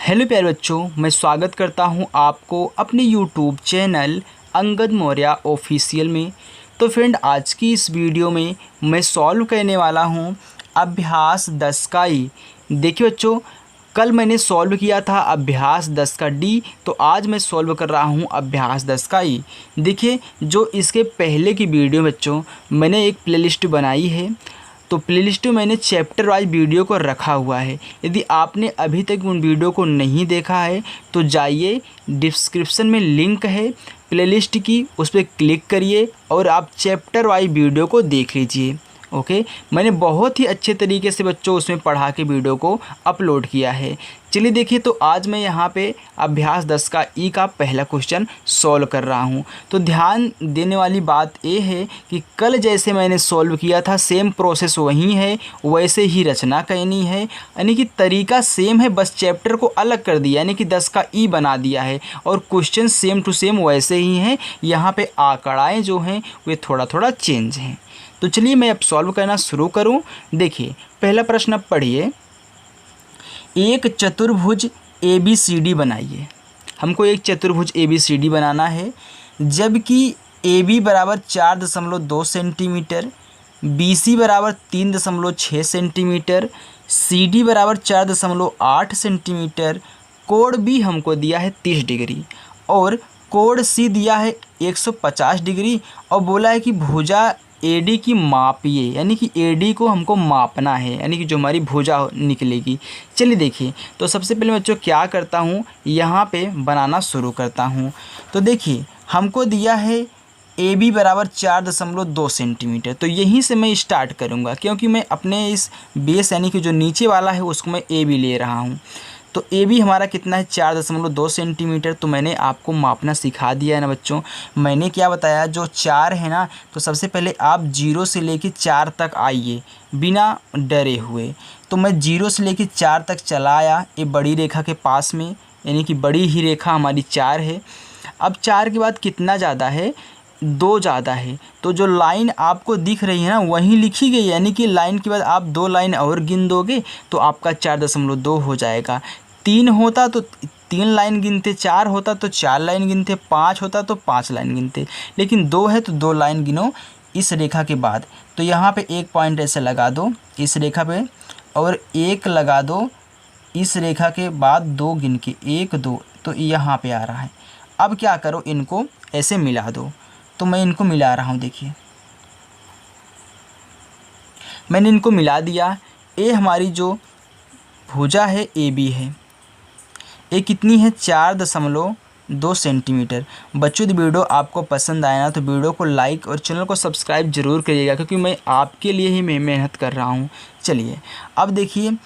Hello प्यारे बच्चों, मैं स्वागत करता हूं आपको अपने YouTube channel Angad Maurya official में। तो फ्रेंड, आज की इस वीडियो में मैं सॉल्व करने वाला हूं अभ्यास 10 का ई। देखिए बच्चों, कल मैंने सॉल्व किया था अभ्यास 10 का डी, तो आज मैं सॉल्व कर रहा हूं अभ्यास 10 का ई। देखिए, जो इसके पहले की वीडियो बच्चों मैंने एक प्लेलिस्ट बनाई है, तो प्लेलिस्ट में मैंने चैप्टर वाइज वीडियो को रखा हुआ है। यदि आपने अभी तक उन वीडियो को नहीं देखा है तो जाइए, डिस्क्रिप्शन में लिंक है प्लेलिस्ट की, उस पर क्लिक करिए और आप चैप्टर वाइज वीडियो को देख लीजिए। ओके, मैंने बहुत ही अच्छे तरीके से बच्चों उसमें पढ़ा के वीडियो को अपलोड किया है। चलिए देखिए, तो आज मैं यहाँ पे अभ्यास 10 का ई का पहला क्वेश्चन सॉल्व कर रहा हूँ। तो ध्यान देने वाली बात ये है कि कल जैसे मैंने सॉल्व किया था सेम प्रोसेस वही है, वैसे ही रचना करनी है, यानी कि तरीका सेम है, बस चैप्टर को अलग कर दिया, यानी कि 10 का ई बना दिया है और क्वेश्चन सेम टू सेम वैसे ही हैं। यहाँ पे आंकड़ाएँ जो हैं वे थोड़ा थोड़ा चेंज हैं। तो चलिए मैं अब सॉल्व करना शुरू करूं। देखिए, पहला प्रश्न अब पढ़िए। एक चतुर्भुज ABCD बनाइए। हमको एक चतुर्भुज ABCD बनाना है, जबकि AB बराबर 4.2 सेंटीमीटर, BC बराबर 3.6 सेंटीमीटर, CD बराबर 4.8 सेंटीमीटर, कोण B हमको दिया है 30 डिग्री और कोण C दिया है 150 डिग्री और बोला है कि भुजा AD की मापिए, यानी कि AD को हमको मापना है, यानी कि जो हमारी भुजा निकलेगी। चलिए देखिए, तो सबसे पहले बच्चों क्या करता हूँ, यहाँ पे बनाना शुरू करता हूँ। तो देखिए, हमको दिया है AB बराबर 4.2 सेंटीमीटर, तो यहीं से मैं स्टार्ट करूँगा क्योंकि मैं अपने इस बेस यानी कि जो नीचे वाला है उसको मैं AB ले रहा हूँ। तो AB हमारा कितना है 4.2 सेंटीमीटर। तो मैंने आपको मापना सिखा दिया है ना बच्चों। मैंने क्या बताया, जो 4 है ना, तो सबसे पहले आप 0 से लेके 4 तक आइए बिना डरे हुए। तो मैं 0 से लेके 4 तक चला आया ये बड़ी रेखा के पास में, यानी कि बड़ी ही रेखा हमारी 4 है। अब 4 के बाद कितना ज़्यादा है, 2 ज़्यादा है। तो जो लाइन आपको दिख रही है ना वहीं लिखी गई है, यानी कि लाइन के बाद आप 2 लाइन और गिन दोगे तो आपका 4.2 हो जाएगा। 3 होता तो 3 लाइन गिनते, 4 होता तो 4 लाइन गिनते, 5 होता तो 5 लाइन गिनते, लेकिन 2 है तो 2 लाइन गिनो इस रेखा के बाद। तो यहाँ पे एक पॉइंट ऐसे लगा दो इस रेखा पे और एक लगा दो इस रेखा के बाद, 2 गिन के 1 2, तो यहाँ पे आ रहा है। अब क्या करो, इनको ऐसे मिला दो। तो मैं इनको मिला रहा हूँ, देखिए मैंने इनको मिला दिया। ये हमारी जो भुजा है AB है, ये कितनी है 4.2 सेंटीमीटर। बच्चों, यदि वीडियो आपको पसंद आया ना तो वीडियो को लाइक और चैनल को सब्सक्राइब जरूर करिएगा, क्योंकि मैं आपके लिए ही मेहनत कर रहा हूँ। चलिए अब देखिए,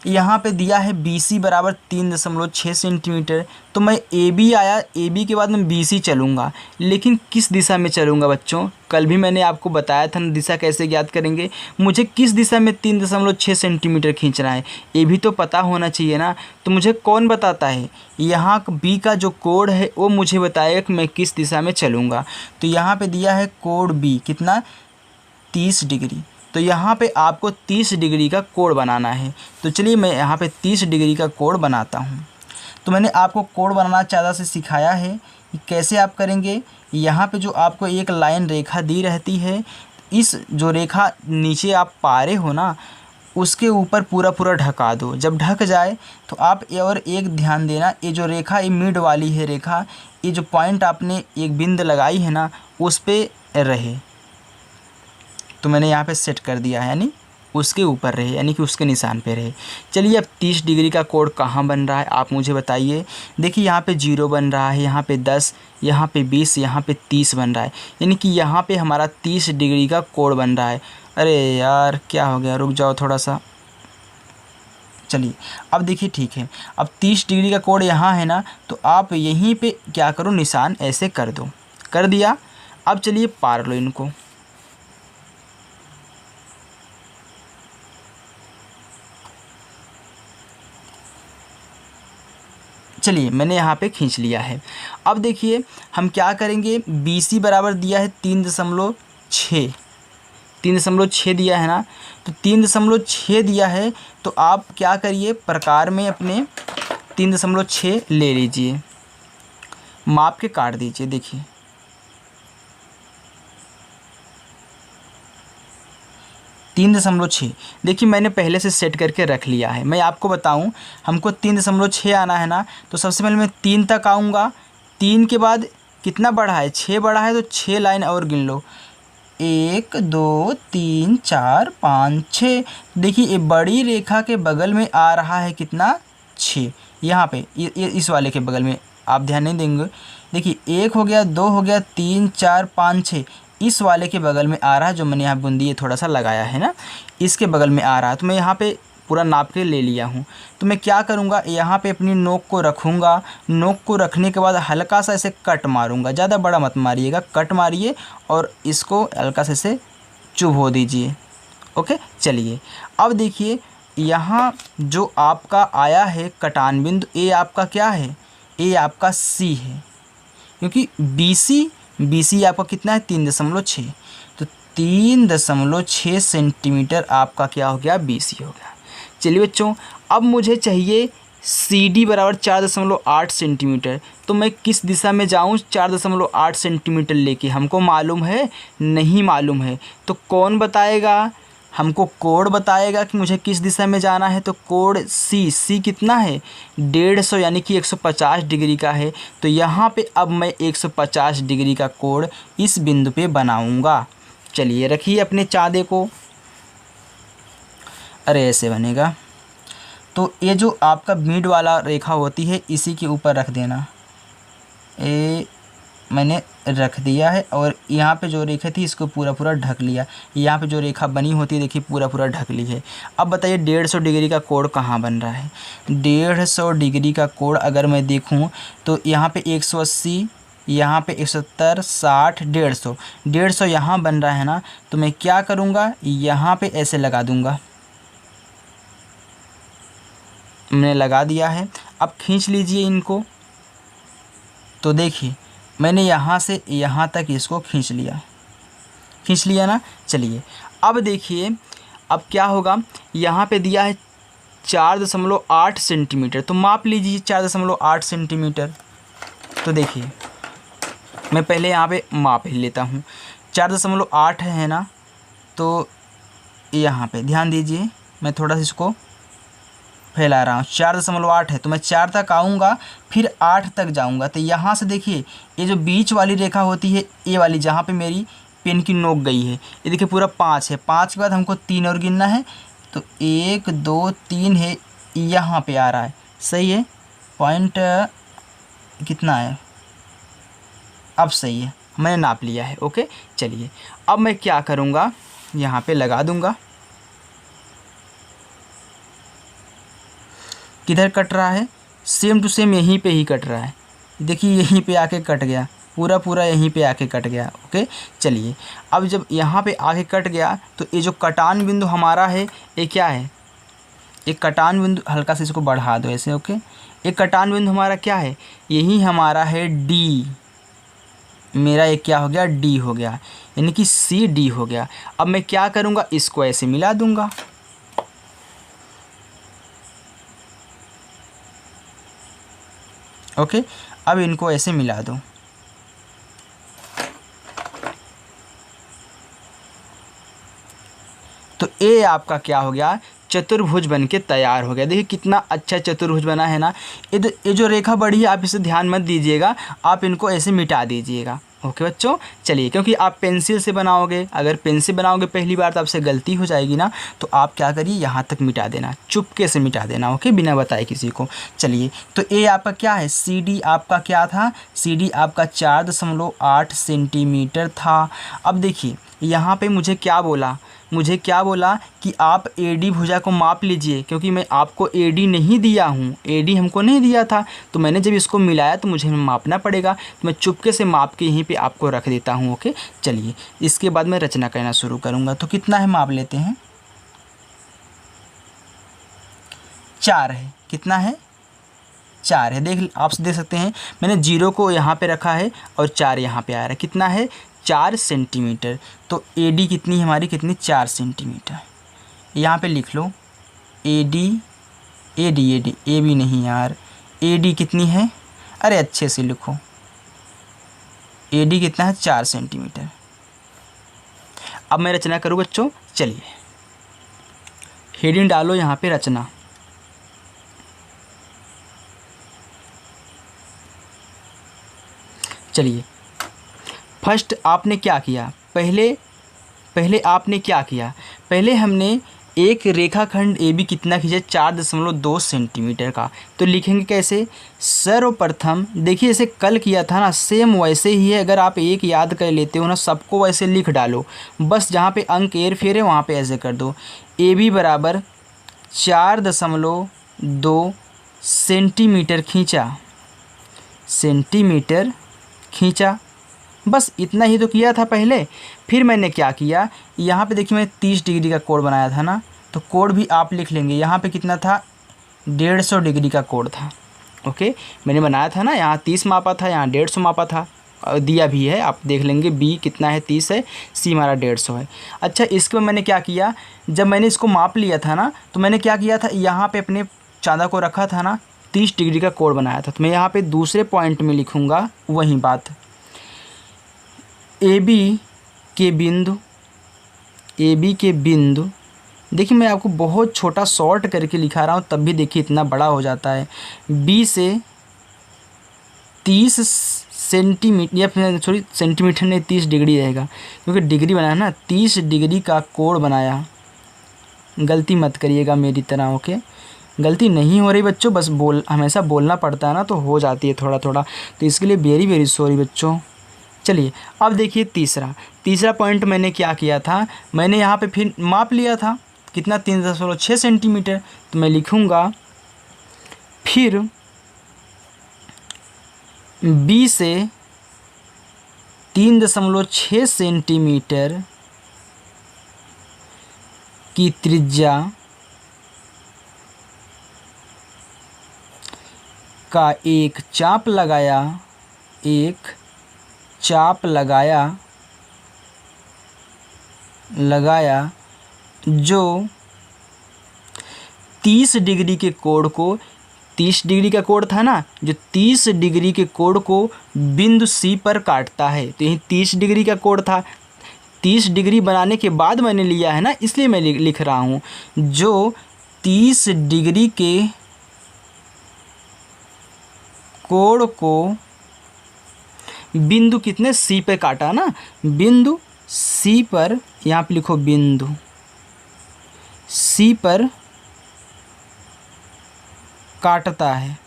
यहाँ पे दिया है BC बराबर 3.6 सेंटीमीटर। तो मैं AB आया, AB के बाद मैं BC चलूँगा, लेकिन किस दिशा में चलूँगा बच्चों, कल भी मैंने आपको बताया था ना दिशा कैसे ज्ञात करेंगे। मुझे किस दिशा में 3.6 सेंटीमीटर खींचना है ये भी तो पता होना चाहिए ना। तो मुझे कौन बताता है, यहाँ B का जो कोण है वो मुझे बताएगा कि मैं किस दिशा में चलूँगा। तो यहाँ पर दिया है कोण B कितना 30 डिग्री। तो यहाँ पे आपको 30 डिग्री का कोण बनाना है। तो चलिए मैं यहाँ पे 30 डिग्री का कोण बनाता हूँ। तो मैंने आपको कोण बनाना ज़्यादा से सिखाया है कि कैसे आप करेंगे। यहाँ पे जो आपको एक लाइन रेखा दी रहती है, इस जो रेखा नीचे आप पा रहे हो ना उसके ऊपर पूरा पूरा ढका दो। जब ढक जाए तो आप और एक ध्यान देना, ये जो रेखा ये मिड वाली है रेखा, ये जो पॉइंट आपने एक बिंद लगाई है ना उस पर रहे। तो मैंने यहाँ पे सेट कर दिया है, यानी उसके ऊपर रहे, यानी कि उसके निशान पे रहे। चलिए अब 30 डिग्री का कोण कहाँ बन रहा है आप मुझे बताइए। देखिए यहाँ पे 0 बन रहा है, यहाँ पे 10, यहाँ पे 20, यहाँ पे 30 बन रहा है, यानी कि यहाँ पे हमारा 30 डिग्री का कोण बन रहा है। अरे यार क्या हो गया, रुक जाओ थोड़ा सा। चलिए अब देखिए, ठीक है, अब 30 डिग्री का कोण यहाँ है ना, तो आप यहीं पर क्या करो, निशान ऐसे कर दो। कर दिया। अब चलिए पार लो इनको। चलिए मैंने यहाँ पे खींच लिया है। अब देखिए हम क्या करेंगे, BC बराबर दिया है 3.6, 3.6 दिया है ना, तो 3.6 दिया है। तो आप क्या करिए, प्रकार में अपने 3.6 ले लीजिए, माप के काट दीजिए। देखिए 3.6, देखिए मैंने पहले से सेट करके रख लिया है। मैं आपको बताऊं, हमको 3.6 आना है ना, तो सबसे पहले मैं 3 तक आऊँगा। 3 के बाद कितना बढ़ा है, 6 बढ़ा है, तो 6 लाइन और गिन लो, 1 2 3 4 5 6। देखिए ये बड़ी रेखा के बगल में आ रहा है कितना, 6, यहाँ पे ये इस वाले के बगल में आप ध्यान नहीं देंगे। देखिए 1 हो गया, 2 हो गया, 3 4 5 6, इस वाले के बगल में आ रहा है, जो मैंने यहाँ बूंदी ये थोड़ा सा लगाया है ना, इसके बगल में आ रहा है। तो मैं यहाँ पे पूरा नाप के ले लिया हूँ। तो मैं क्या करूँगा, यहाँ पे अपनी नोक को रखूँगा। नोक को रखने के बाद हल्का सा ऐसे कट मारूँगा, ज़्यादा बड़ा मत मारिएगा, कट मारिए और इसको हल्का सा ऐसे चुभो दीजिए। ओके, चलिए अब देखिए यहाँ जो आपका आया है कटान बिंदु, ये आपका क्या है, ये आपका सी है, क्योंकि BC आपका कितना है, 3.6। तो 3.6 सेंटीमीटर आपका क्या हो गया, BC हो गया। चलिए बच्चों, अब मुझे चाहिए CD बराबर 4.8 सेंटीमीटर। तो मैं किस दिशा में जाऊँ 4.8 सेंटीमीटर लेके, हमको मालूम है, नहीं मालूम है। तो कौन बताएगा, हमको कोण बताएगा कि मुझे किस दिशा में जाना है। तो कोण C कितना है, 150 यानी कि 150 डिग्री का है। तो यहाँ पे अब मैं 150 डिग्री का कोण इस बिंदु पे बनाऊँगा। चलिए रखिए अपने चाँदे को, अरे ऐसे बनेगा। तो ये जो आपका मिड वाला रेखा होती है, इसी के ऊपर रख देना। ये मैंने रख दिया है, और यहाँ पे जो रेखा थी इसको पूरा पूरा ढक लिया। यहाँ पे जो रेखा बनी होती है देखिए पूरा पूरा ढक ली है। अब बताइए 150 डिग्री का कोण कहाँ बन रहा है। 150 डिग्री का कोण अगर मैं देखूँ तो यहाँ पे 180, यहाँ पे 170, 60, 150, 150 यहाँ बन रहा है ना। तो मैं क्या करूँगा, यहाँ पे ऐसे लगा दूँगा, मैंने लगा दिया है। अब खींच लीजिए इनको। तो देखिए मैंने यहाँ से यहाँ तक इसको खींच लिया ना। चलिए अब देखिए अब क्या होगा, यहाँ पे दिया है 4.8 सेंटीमीटर, तो माप लीजिए 4.8 सेंटीमीटर। तो देखिए मैं पहले यहाँ पे माप ही लेता हूँ, 4.8 है ना। तो यहाँ पे ध्यान दीजिए, मैं थोड़ा सा इसको फैला रहा हूँ। 4.8 है, तो मैं 4 तक आऊँगा, फिर 8 तक जाऊँगा। तो यहाँ से देखिए ये जो बीच वाली रेखा होती है, ये वाली जहाँ पे मेरी पेन की नोक गई है, ये देखिए पूरा 5 है। 5 के बाद हमको 3 और गिनना है, तो 1 2 3 है, यहाँ पे आ रहा है, सही है। पॉइंट कितना है, अब सही है, मैंने नाप लिया है। ओके, चलिए अब मैं क्या करूँगा, यहाँ पे लगा दूँगा। किधर कट रहा है, सेम टू सेम यहीं पे ही कट रहा है। देखिए यहीं पे आके कट गया, पूरा पूरा यहीं पे आके कट गया। ओके, चलिए अब जब यहाँ पे आके कट गया, तो ये जो कटान बिंदु हमारा है, ये क्या है, एक कटान बिंदु, हल्का से इसको बढ़ा दो ऐसे। ओके, एक कटान बिंदु हमारा क्या है, यही हमारा है D। मेरा एक क्या हो गया, D हो गया, यानी कि CD हो गया। अब मैं क्या करूँगा, इसको ऐसे मिला दूँगा। ओके, अब इनको ऐसे मिला दो। तो ये आपका क्या हो गया, चतुर्भुज बन के तैयार हो गया। देखिए कितना अच्छा चतुर्भुज बना है ना। ये जो रेखा बढ़ी है, आप इसे ध्यान मत दीजिएगा, आप इनको ऐसे मिटा दीजिएगा। ओके बच्चों, चलिए, क्योंकि आप पेंसिल से बनाओगे, अगर पेन से बनाओगे पहली बार तो आपसे गलती हो जाएगी ना। तो आप क्या करिए, यहाँ तक मिटा देना, चुपके से मिटा देना। ओके, बिना बताए किसी को। चलिए, तो ये आपका क्या है, CD आपका क्या था, CD आपका 4.8 सेंटीमीटर था। अब देखिए यहाँ पे मुझे क्या बोला कि आप AD भुजा को माप लीजिए, क्योंकि मैं आपको AD नहीं दिया हूँ, AD हमको नहीं दिया था। तो मैंने जब इसको मिलाया तो मुझे मापना पड़ेगा, तो मैं चुपके से माप के यहीं पे आपको रख देता हूँ। ओके, चलिए इसके बाद मैं रचना करना शुरू करूँगा। तो कितना है, माप लेते हैं, 4 है। कितना है, 4 है। आप देख सकते हैं, मैंने 0 को यहाँ पे रखा है और 4 यहाँ पे आ रहा है। कितना है, 4 सेंटीमीटर। तो AD कितनी हमारी, कितनी, 4 सेंटीमीटर। यहाँ पे लिख लो AD, AB नहीं यार, AD कितनी है, अरे अच्छे से लिखो, AD कितना है 4 सेंटीमीटर। अब मैं रचना करूँ बच्चों, चलिए हेडिंग डालो यहाँ पे रचना। चलिए फर्स्ट आपने क्या किया, पहले आपने क्या किया, पहले हमने एक रेखाखंड AB कितना खींचा 4.2 सेंटीमीटर का। तो लिखेंगे कैसे, सर्वप्रथम देखिए जैसे कल किया था ना, सेम वैसे ही है। अगर आप एक याद कर लेते हो ना, सबको वैसे लिख डालो, बस जहाँ पे अंक एर फेर है वहाँ पे ऐसे कर दो। AB बराबर 4.2 सेंटीमीटर खींचा, बस इतना ही तो किया था पहले। फिर मैंने क्या किया, यहाँ पे देखिए मैं 30 डिग्री का कोण बनाया था ना, तो कोण भी आप लिख लेंगे। यहाँ पे कितना था, 150 डिग्री का कोण था। ओके, मैंने बनाया था ना, यहाँ 30 मापा था, यहाँ 150 मापा था, दिया भी है, आप देख लेंगे। B कितना है 30 है, C हमारा 150 है। अच्छा, इसके बाद मैंने क्या किया, जब मैंने इसको माप लिया था ना, तो मैंने क्या किया था, यहाँ पर अपने चांदा को रखा था ना, 30 डिग्री का कोण बनाया था। तो मैं यहाँ पे दूसरे पॉइंट में लिखूँगा वही बात, AB के बिंदु, देखिए मैं आपको बहुत छोटा शॉर्ट करके लिखा रहा हूँ, तब भी देखिए इतना बड़ा हो जाता है। B से 30 सेंटीमीटर, या सॉरी सेंटीमीटर नहीं, 30 डिग्री रहेगा क्योंकि डिग्री बनाया ना, 30 डिग्री का कोण बनाया। गलती मत करिएगा मेरी तरह, ओके, गलती नहीं हो रही बच्चों, बस हमेशा बोलना पड़ता है ना, तो हो जाती है थोड़ा थोड़ा, तो इसके लिए वेरी वेरी सॉरी बच्चों। चलिए अब देखिए तीसरा पॉइंट मैंने क्या किया था, मैंने यहाँ पे फिर माप लिया था कितना, 3.6 सेंटीमीटर। तो मैं लिखूँगा फिर B से 3.6 सेंटीमीटर की त्रिज्या का एक चाप लगाया जो 30 डिग्री के कोण को, 30 डिग्री का कोण था ना, जो 30 डिग्री के कोण को बिंदु C पर काटता है। तो यही 30 डिग्री का कोण था, 30 डिग्री बनाने के बाद मैंने लिया है ना, इसलिए मैं लिख रहा हूँ, जो 30 डिग्री के कोण को बिंदु कितने C पे काटा ना, बिंदु C पर, यहाँ पे लिखो बिंदु C पर काटता है।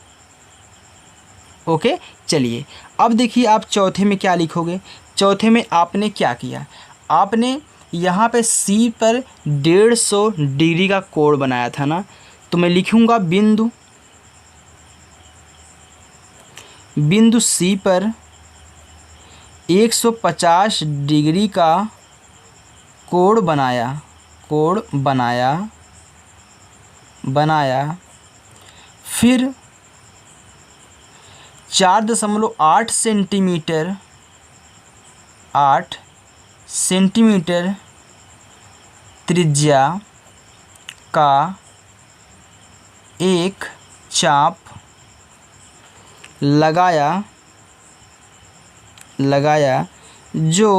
ओके, चलिए अब देखिए आप चौथे में क्या लिखोगे। चौथे में आपने क्या किया, आपने यहाँ पे C पर 150 डिग्री का कोण बनाया था ना, तो मैं लिखूँगा बिंदु C पर 150 डिग्री का कोण बनाया, फिर 4.8 सेंटीमीटर त्रिज्या का एक चाप लगाया जो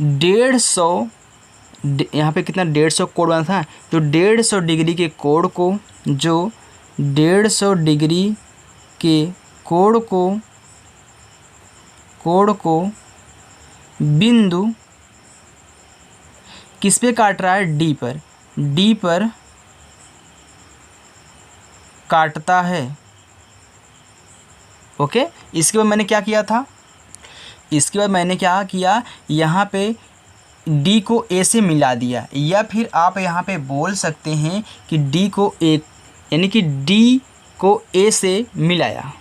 150, यहाँ पे कितना 150 कोण बना था, जो 150 डिग्री के कोण को, जो 150 डिग्री के कोण को बिंदु किस पे काट रहा है, D पर काटता है। ओके, इसके बाद मैंने क्या किया था, इसके बाद मैंने क्या किया, यहाँ पे D को A से मिला दिया, या फिर आप यहाँ पे बोल सकते हैं कि D को एक, यानी कि D को A से मिलाया।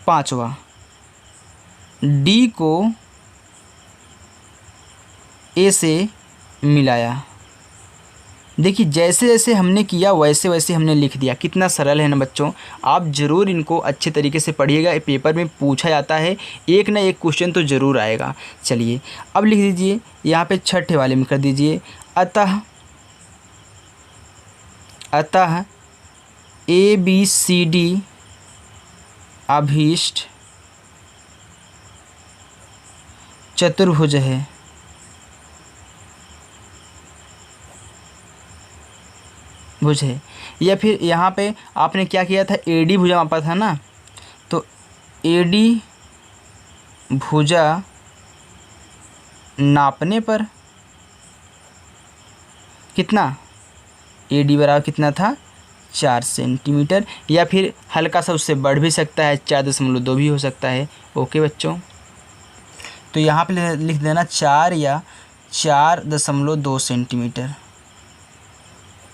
पांचवा, D को A से मिलाया। देखिए जैसे जैसे हमने किया वैसे वैसे हमने लिख दिया। कितना सरल है ना बच्चों, आप ज़रूर इनको अच्छे तरीके से पढ़िएगा, पेपर में पूछा जाता है, एक ना एक क्वेश्चन तो ज़रूर आएगा। चलिए अब लिख दीजिए, यहाँ पे छठे वाले में कर दीजिए, अतः ABCD अभीष्ट चतुर्भुज है। भुज है। या फिर यहाँ पे आपने क्या किया था, AD भुजा मापा था ना, तो AD भुजा नापने पर कितना, AD बराबर कितना था, 4 सेंटीमीटर, या फिर हल्का सा उससे बढ़ भी सकता है, 4.2 भी हो सकता है। ओके बच्चों, तो यहाँ पे लिख देना 4 या 4.2 सेंटीमीटर।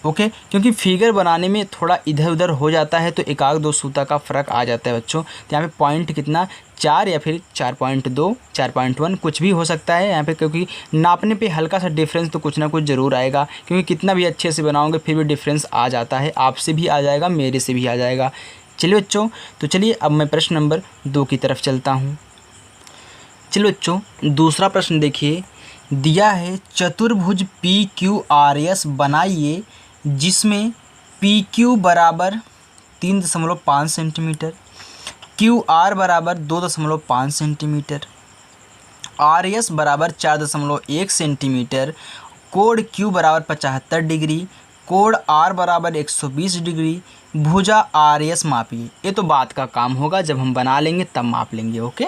ओके, क्योंकि फिगर बनाने में थोड़ा इधर उधर हो जाता है तो एक आध दो सूता का फ़र्क आ जाता है बच्चों। तो यहाँ पे पॉइंट कितना, 4 या फिर 4.2, 4.1 कुछ भी हो सकता है यहाँ पे, क्योंकि नापने पे हल्का सा डिफरेंस तो कुछ ना कुछ ज़रूर आएगा, क्योंकि कितना भी अच्छे से बनाओगे फिर भी डिफरेंस आ जाता है, आपसे भी आ जाएगा, मेरे से भी आ जाएगा। चलिए बच्चों, तो चलिए अब मैं प्रश्न नंबर 2 की तरफ चलता हूँ। चलो बच्चों, दूसरा प्रश्न देखिए, दिया है चतुर्भुज PQRS बनाइए जिसमें PQ बराबर 3.5 सेंटीमीटर, QR बराबर 2.5 सेंटीमीटर, RS बराबर 4.1 सेंटीमीटर, कोण Q बराबर 75 डिग्री, कोण R बराबर 120 डिग्री, भुजा RS मापिए। ये तो बात का काम होगा, जब हम बना लेंगे तब माप लेंगे। ओके,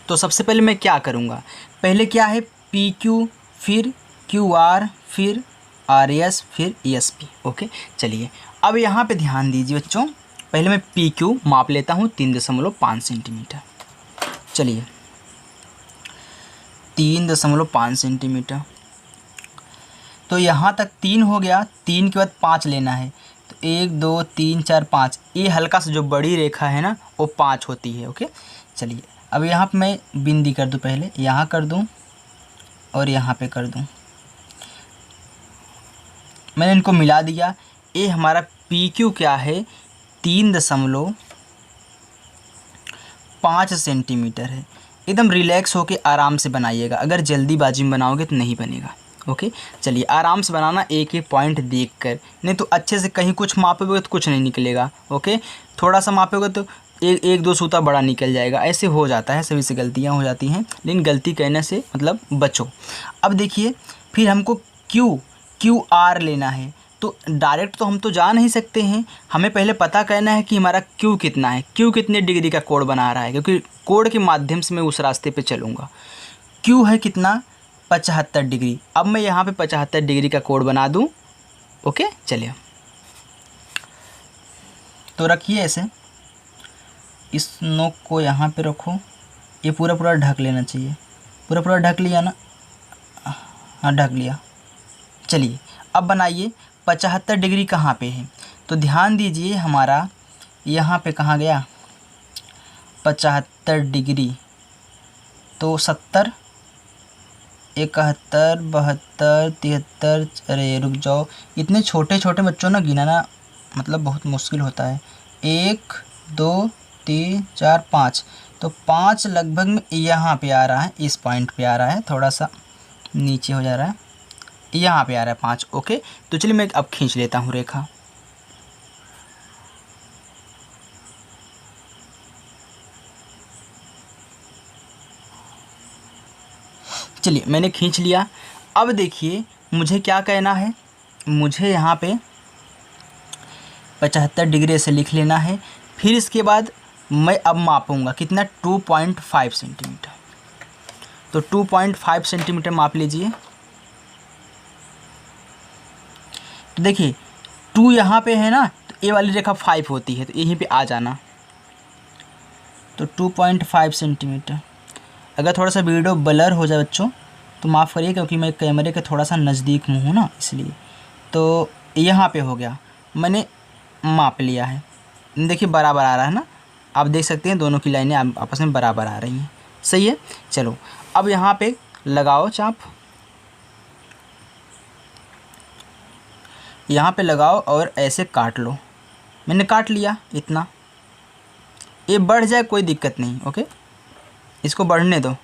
तो सबसे पहले मैं क्या करूँगा, पहले क्या है PQ, फिर QR, फिर RS, फिर ESP। ओके, चलिए अब यहाँ पे ध्यान दीजिए बच्चों, पहले मैं PQ माप लेता हूँ 3.5 सेंटीमीटर। चलिए 3.5 सेंटीमीटर, तो यहाँ तक 3 हो गया, 3 के बाद 5 लेना है, तो 1 2 3 4 5, ये हल्का सा जो बड़ी रेखा है ना वो 5 होती है। ओके, चलिए अब यहाँ पे मैं बिंदी कर दूँ, पहले यहाँ कर दूँ और यहाँ पे कर दूँ, मैंने इनको मिला दिया। ये हमारा PQ क्या है, 3.5 सेंटीमीटर है। एकदम रिलैक्स होके आराम से बनाइएगा, अगर जल्दीबाजी में बनाओगे तो नहीं बनेगा। ओके, चलिए आराम से बनाना, एक एक पॉइंट देखकर, नहीं तो अच्छे से कहीं कुछ मापोगे तो कुछ नहीं निकलेगा। ओके, थोड़ा सा मापोगे तो एक दो सूता बड़ा निकल जाएगा, ऐसे हो जाता है, सभी से गलतियां हो जाती हैं, लेकिन गलती करने से मतलब बचो। अब देखिए, फिर हमको QR लेना है, तो डायरेक्ट तो हम तो जा नहीं सकते हैं, हमें पहले पता करना है कि हमारा Q कितना है, Q कितने डिग्री का कोण बना रहा है, क्योंकि कोण के माध्यम से मैं उस रास्ते पे चलूँगा। Q है कितना, 75 डिग्री। अब मैं यहाँ पे 75 डिग्री का कोण बना दूँ। ओके, चलिए तो रखिए ऐसे, इस नोक को यहाँ पे रखो, ये पूरा पूरा ढक लेना चाहिए, पूरा पूरा ढक लिया ना, हाँ ढक लिया। चलिए अब बनाइए, 75 डिग्री कहाँ पे है, तो ध्यान दीजिए हमारा यहाँ पे कहाँ गया 75 डिग्री, तो 70, 71, 72, 73, अरे रुक जाओ, इतने छोटे छोटे बच्चों ना गिनाना मतलब बहुत मुश्किल होता है। 1 2 3 4 5, तो 5 लगभग में यहाँ पे आ रहा है, इस पॉइंट पे आ रहा है, थोड़ा सा नीचे हो जा रहा है, यहाँ पे आ रहा है 5। ओके, तो चलिए मैं अब खींच लेता हूँ रेखा। चलिए मैंने खींच लिया। अब देखिए मुझे क्या कहना है, मुझे यहाँ पे 75 डिग्री से लिख लेना है, फिर इसके बाद मैं अब मापूंगा कितना, 2.5 सेंटीमीटर, तो 2.5 सेंटीमीटर माप लीजिए। तो देखिए 2 यहाँ पे है ना, तो ये वाली रेखा 5 होती है, तो यहीं पे आ जाना, तो 2.5 सेंटीमीटर। अगर थोड़ा सा वीडियो ब्लर हो जाए बच्चों तो माफ़ करिए, क्योंकि मैं कैमरे के थोड़ा सा नज़दीक में हूँ ना, इसलिए। तो यहाँ पे हो गया, मैंने माप लिया है, देखिए बराबर आ रहा है ना, आप देख सकते हैं दोनों की लाइनें आपस में बराबर आ रही हैं, सही है। चलो अब यहाँ पे लगाओ चाप, यहाँ पे लगाओ और ऐसे काट लो। मैंने काट लिया इतना, ये बढ़ जाए कोई दिक्कत नहीं। ओके, इसको बढ़ने दो,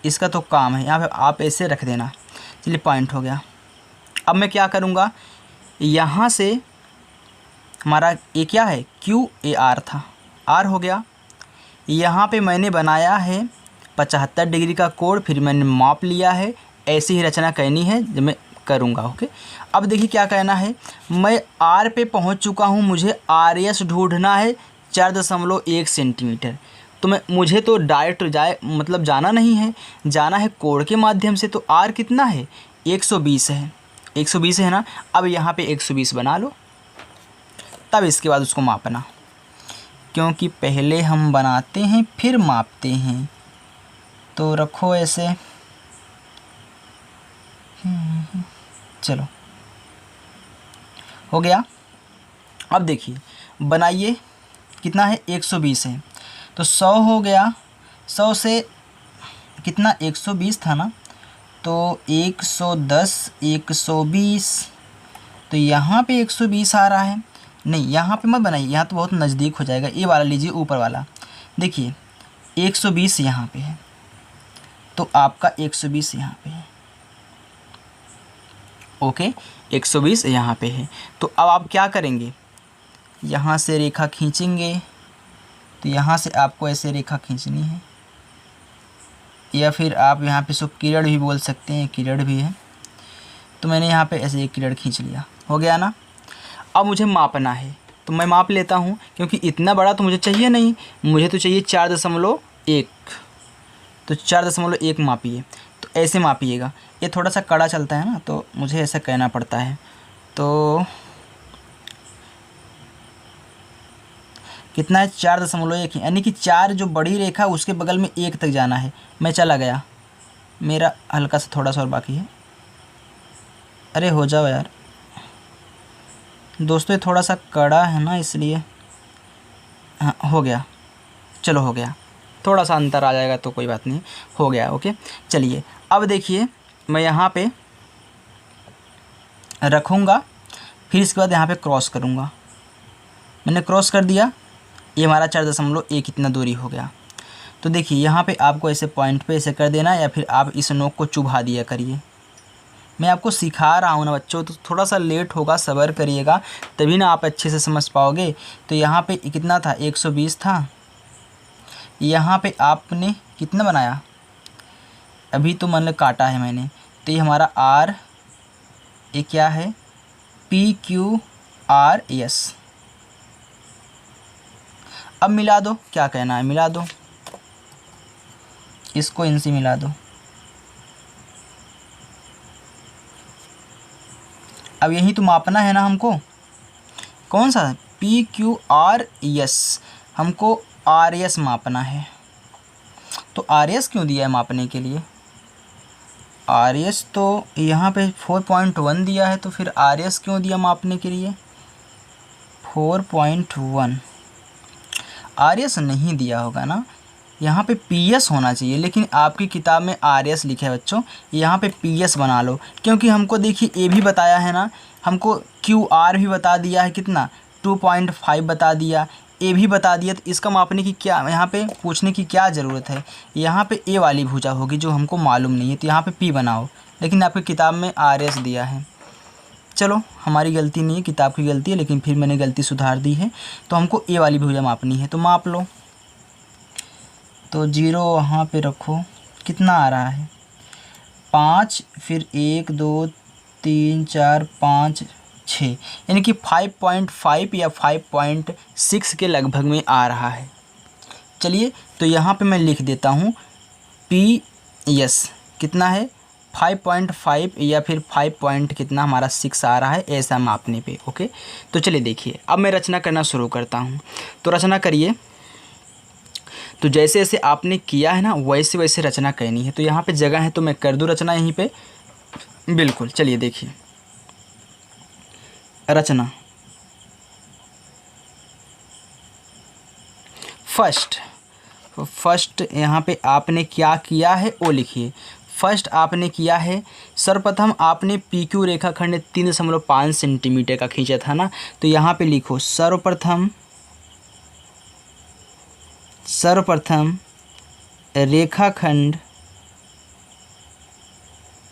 इसका तो काम है, यहाँ पे आप ऐसे रख देना। चलिए पॉइंट हो गया। अब मैं क्या करूँगा, यहाँ से हमारा ए क्या है, क्यू ए आर था, आर हो गया। यहाँ पे मैंने बनाया है 75 डिग्री का कोण, फिर मैंने माप लिया है। ऐसी ही रचना करनी है जब मैं करूँगा। ओके, अब देखिए क्या कहना है, मैं आर पे पहुँच चुका हूँ, मुझे आर एस ढूंढना है 4.1 सेंटीमीटर। तो मुझे तो डायरेक्ट जाना नहीं है, जाना है कोण के माध्यम से। तो आर कितना है, 120 है, 120 है ना। अब यहाँ पे 120 बना लो, तब इसके बाद उसको मापना, क्योंकि पहले हम बनाते हैं फिर मापते हैं। तो रखो ऐसे, चलो हो गया। अब देखिए बनाइए, कितना है, 120 है, तो 100 हो गया। 100 से कितना, 120 था ना, तो 110, 120, तो यहाँ पे 120 आ रहा है। नहीं, यहाँ पे मत बनाइए, यहाँ तो बहुत नज़दीक हो जाएगा। ये वाला लीजिए, ऊपर वाला देखिए, 120 यहाँ पे है, तो आपका 120 यहाँ पे है। ओके, 120 यहाँ पे है। तो अब आप क्या करेंगे, यहाँ से रेखा खींचेंगे। तो यहाँ से आपको ऐसे रेखा खींचनी है, या फिर आप यहाँ पे इसको किरण भी बोल सकते हैं, किरण भी है। तो मैंने यहाँ पे ऐसे एक किरण खींच लिया, हो गया ना। अब मुझे मापना है, तो मैं माप लेता हूँ, क्योंकि इतना बड़ा तो मुझे चाहिए नहीं, मुझे तो चाहिए 4.1। तो 4.1 मापिए। तो ऐसे मापिएगा, ये थोड़ा सा कड़ा चलता है ना, तो मुझे ऐसा कहना पड़ता है। तो कितना है, 4.1, यानी कि 4 जो बड़ी रेखा उसके बगल में 1 तक जाना है। मैं चला गया, मेरा हल्का सा थोड़ा सा और बाकी है। अरे हो जाओ यार दोस्तों, ये थोड़ा सा कड़ा है ना, इसलिए। हाँ हो गया, चलो हो गया, थोड़ा सा अंतर आ जाएगा तो कोई बात नहीं, हो गया। ओके, चलिए अब देखिए, मैं यहाँ पे रखूँगा, फिर इसके बाद यहाँ पे क्रॉस करूँगा। मैंने क्रॉस कर दिया, ये हमारा 4.1 इतना दूरी हो गया। तो देखिए यहाँ पे आपको ऐसे पॉइंट पे ऐसे कर देना, या फिर आप इस नोक को चुभा दिया करिए। मैं आपको सिखा रहा हूँ ना बच्चों, तो थोड़ा सा लेट होगा, सब्र करिएगा, तभी ना आप अच्छे से समझ पाओगे। तो यहाँ पे कितना था, 120 था। यहाँ पे आपने कितना बनाया, अभी तो मतलब काटा है मैंने, तो ये हमारा आर, ये क्या है, PQRS। अब मिला दो, क्या कहना है, मिला दो, इसको इनसे मिला दो। अब यही तो मापना है ना हमको, कौन सा, PQRS, हमको RS मापना है। तो RS क्यों दिया है मापने के लिए, RS तो यहाँ पे 4.1 दिया है, तो फिर RS क्यों दिया मापने के लिए, 4.1। RS नहीं दिया होगा ना, यहाँ पे PS होना चाहिए, लेकिन आपकी किताब में RS लिखा है बच्चों, यहाँ पे PS बना लो। क्योंकि हमको देखिए ये भी बताया है ना, हमको QR भी बता दिया है, कितना 2.5 बता दिया, ए भी बता दिया। तो इसका मापने की क्या, यहाँ पे पूछने की क्या ज़रूरत है, यहाँ पे ए वाली भुजा होगी जो हमको मालूम नहीं है, तो यहाँ पे P बनाओ, लेकिन आपकी किताब में RS दिया है। चलो हमारी गलती नहीं है, किताब की गलती है, लेकिन फिर मैंने गलती सुधार दी है। तो हमको ए वाली भुजा मापनी है, तो माप लो। तो 0 वहाँ पे रखो, कितना आ रहा है, 5, फिर 1 2 3 4 5 6, यानी कि 5.5 या 5.6 के लगभग में आ रहा है। चलिए तो यहाँ पे मैं लिख देता हूँ PS कितना है, 5.5 या फिर 5 कितना हमारा 6 आ रहा है, ऐसा मापने पे। ओके, तो चलिए देखिए, अब मैं रचना करना शुरू करता हूँ। तो रचना करिए, तो जैसे जैसे आपने किया है ना, वैसे वैसे रचना करनी है। तो यहाँ पे जगह है, तो मैं कर दूँ रचना यहीं पे, बिल्कुल। चलिए देखिए रचना, फर्स्ट यहाँ पे आपने क्या किया है वो लिखिए। फर्स्ट आपने किया है, सर्वप्रथम आपने PQ रेखाखंड 3.5 सेंटीमीटर का खींचा था ना, तो यहाँ पे लिखो सर्वप्रथम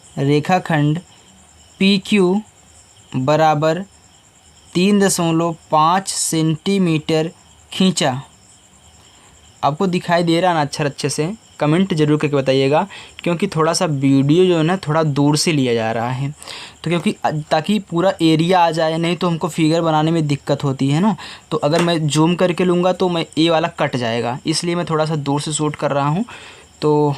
रेखाखंड PQ बराबर 3.5 सेंटीमीटर खींचा। आपको दिखाई दे रहा है ना अच्छे से? कमेंट जरूर करके बताइएगा, क्योंकि थोड़ा सा वीडियो जो है ना थोड़ा दूर से लिया जा रहा है, तो क्योंकि ताकि पूरा एरिया आ जाए, नहीं तो हमको फिगर बनाने में दिक्कत होती है ना। तो अगर मैं जूम करके लूँगा तो मैं ये वाला कट जाएगा, इसलिए मैं थोड़ा सा दूर से शूट कर रहा हूँ। तो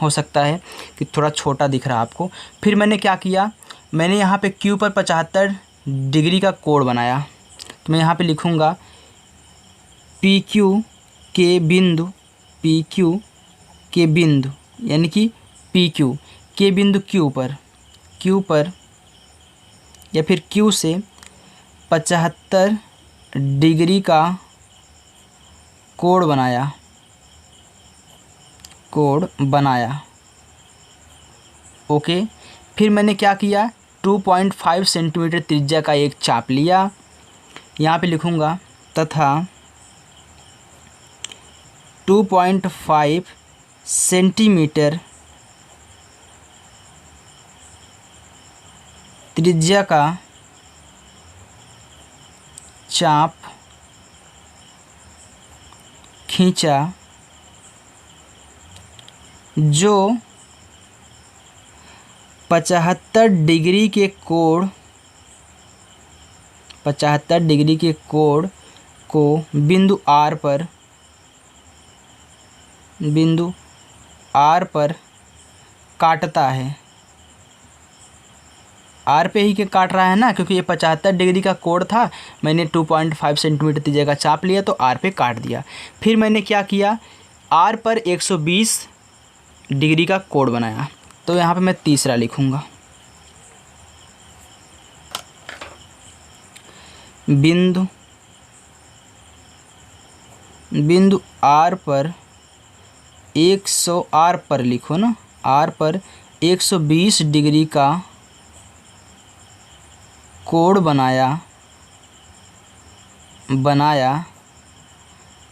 हो सकता है कि थोड़ा छोटा दिख रहा है आपको। फिर मैंने क्या किया, मैंने यहाँ पे क्यू पर 75 डिग्री का कोण बनाया। तो मैं यहाँ पे लिखूँगा पी क्यू के बिंदु, पी क्यू के बिंदु यानी कि पी क्यू के बिंदु क्यू पर या फिर क्यू से 75 डिग्री का कोण बनाया। ओके। फिर मैंने क्या किया, 2.5 सेंटीमीटर त्रिज्या का एक चाप लिया। यहाँ पे लिखूँगा तथा 2.5 सेंटीमीटर त्रिज्या का चाप खींचा, जो 75 डिग्री के कोण को बिंदु आर पर काटता है। आर पे ही के काट रहा है ना, क्योंकि ये 75 डिग्री का कोण था। मैंने 2.5 सेंटीमीटर त्रिज्या का चाप लिया तो आर पे काट दिया। फिर मैंने क्या किया, आर पर 120 डिग्री का कोण बनाया। तो यहाँ पे मैं तीसरा लिखूँगा, बिंदु आर पर आर पर लिखो ना, आर पर 120 डिग्री का कोण बनाया